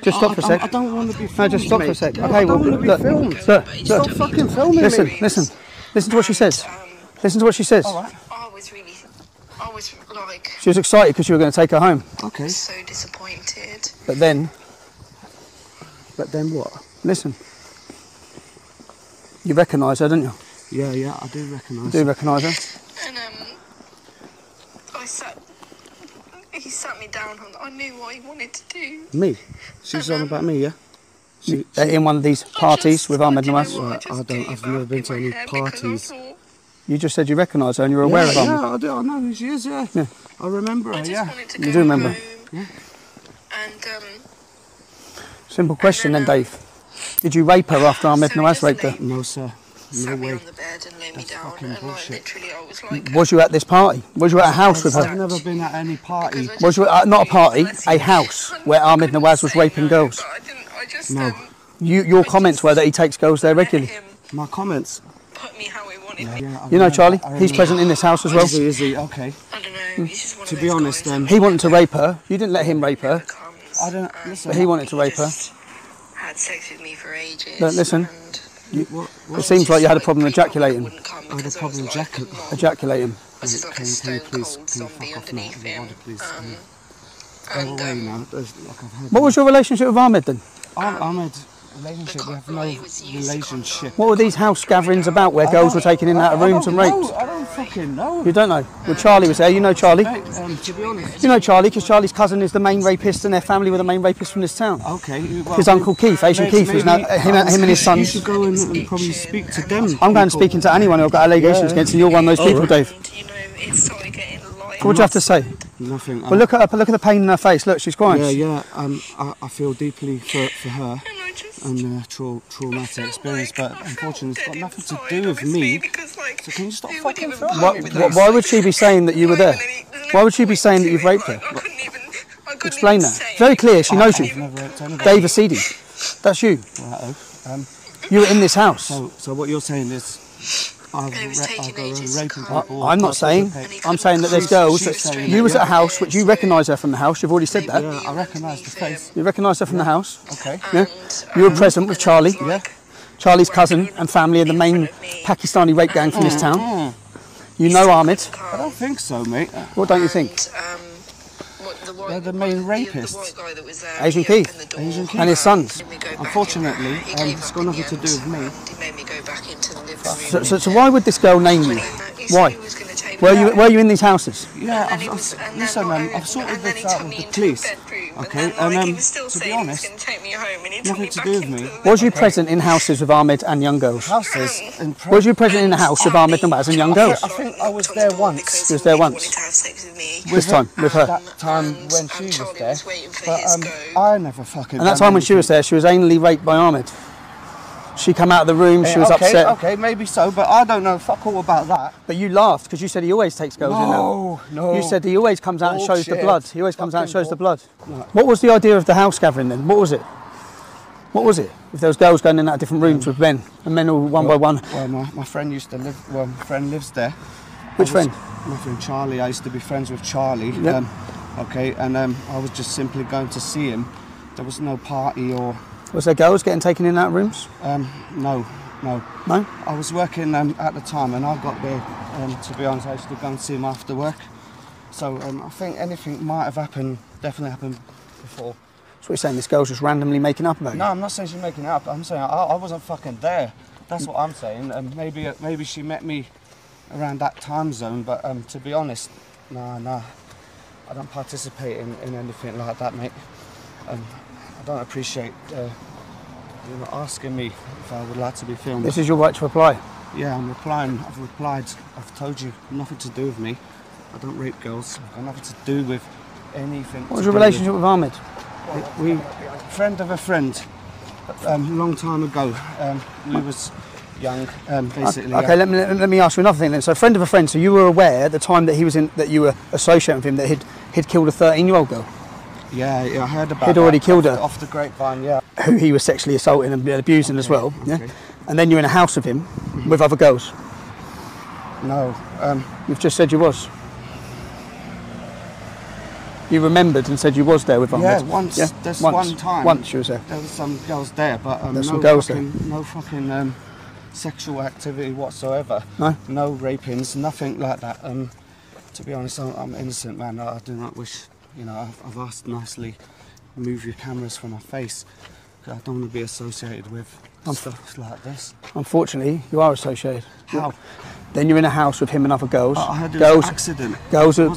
just stop for a sec. I don't want to be filmed. No, just stop for a sec. No, Okay, I don't well, want to be filmed. Look. Stop fucking filming me. Listen to what she says. Listen to what she says. All right. I was like... She was excited because you were going to take her home. Okay. So disappointed. But then what? Listen. You recognise her, didn't you? Yeah, yeah, I do recognise You do recognise her? And he sat me down on, I knew what he wanted to do. Me? She's on about me, yeah? In one of these parties with Ahmed Nawaz? I've never been to any parties. You just said you recognise her and you're aware of her? Yeah, I do, I know who she is, yeah. I remember her, yeah. You do remember? Yeah. And, Simple question then, Dave. Did you rape her after Ahmed Nawaz raped her? No, sir. No way. on the bed and lay me down, and like, literally I was like... Was you at this party? Was you at a house with her? I've never been at any party. Was you at, not a party, a house where Ahmed Nawaz was raping girls? No. Your comments were that he takes girls there regularly. My comments? Put me how he wanted me. Yeah, You know Charlie? He's present in this house as well. Is he? Okay. I don't know, he's just one To be honest, He wanted to rape her. You didn't let him rape her. I don't listen. But he wanted to rape her. Had sex with me for ages. Don't listen. It seems like you had a problem ejaculating. I had a problem Ejaculating. I was just like a stone cold zombie underneath him. What was your relationship with Ahmed then? Ahmed, relationship, we have no relationship. What were these house gatherings about where girls were taken in and out of rooms and raped? I don't fucking know. You don't know? Well, Charlie was there. You know Charlie? To be honest. You know Charlie because Charlie's cousin is the main rapist and their family were the main rapists from this town. Okay. Well, his uncle Keith, Asian Keith, who's now him and his sons. You should go and probably speak to them. I'm going speaking to anyone who've got allegations against, and you're one of those people, Dave. What would you have to say? Nothing. Well, look at the pain in her face. Look, she's crying. Yeah. I feel deeply for her and traumatic experience, but unfortunately, it's got nothing to do with me. So can you stop fucking filming me, please? Why would she be saying that you were there? Why would she be saying that you've raped her? Explain that. Very clear. She knows you. Dave Asidi. That's you. Right. You were in this house. So what you're saying is. I've raping people. I'm not saying. I'm saying that there's girls. You was at a house, which you recognise her from the house. You've already said that. Yeah, I recognise the face. You recognise her from the house. Okay. Yeah. You were present with Charlie. Yeah. Charlie's cousin and family are the main Pakistani rape gang from this town. You know Ahmed. I don't think so, mate. What don't you think? They're the main rapists. Asian Keith and his sons. Unfortunately, it's got nothing to do with me. So why would this girl name you? Why? Were you in these houses? Yeah, I've sorted this out with the police. Okay, and to be honest, nothing to do with me. Was you present in houses with Ahmed and young girls? Houses? Was you present in a house with Ahmed and Nawaz and young girls? I think I was there once. You was there once? This time, with her? That time when she was there, but I never fucking... And that time when she was there, she was anally raped by Ahmed. She came out of the room, she was upset. Okay, maybe so, but I don't know fuck all about that. But you laughed because you said he always takes girls in there. No. You said he always comes out and shows the blood. He always comes out and shows the blood. No. What was the idea of the house gathering then? What was it? What was it? If there was girls going in and out of different rooms with men, and men all one by one. Well, my friend used to live, my friend lives there. Which friend? My friend Charlie. I used to be friends with Charlie. Yep. Okay, and I was just simply going to see him. There was no party or... Was there girls getting taken in and out of rooms? No. No? I was working at the time and I got there, to be honest, I used to go and see him after work. So I think anything might have happened, definitely happened before. So you're saying this girl's just randomly making up about you? No, I'm not saying she's making it up. I'm saying I wasn't fucking there. That's what I'm saying. Maybe she met me around that time zone, but to be honest, no. I don't participate in anything like that, mate. I don't appreciate you asking me if I would like to be filmed. This is your right to reply? Yeah, I'm replying. I've replied. I've told you, nothing to do with me. I don't rape girls. I've got nothing to do with anything. What was your relationship with Ahmed? We friend of a friend. Long time ago. We was young, basically. Okay, let me ask you another thing then. So, friend of a friend. So you were aware at the time that he was in, that you were associating with him, that he'd killed a 13-year-old girl? Yeah, I heard about. He'd already killed her off the grapevine. Yeah. Who he was sexually assaulting and abusing as well. Okay. Yeah. And then you're in a house with him with other girls. No. You've just said you was. You remembered and said you was there with Ahmed. Yeah, once. Yeah? There's one time. Once you was there. There was some girls there, but no fucking sexual activity whatsoever. No. No rapings, nothing like that. To be honest, I'm innocent, man. I do not wish. You know, I've asked nicely, move your cameras from my face. I don't want to be associated with stuff like this. Unfortunately, you are associated. How? Then you're in a house with him and other girls. I had an accident. Girls are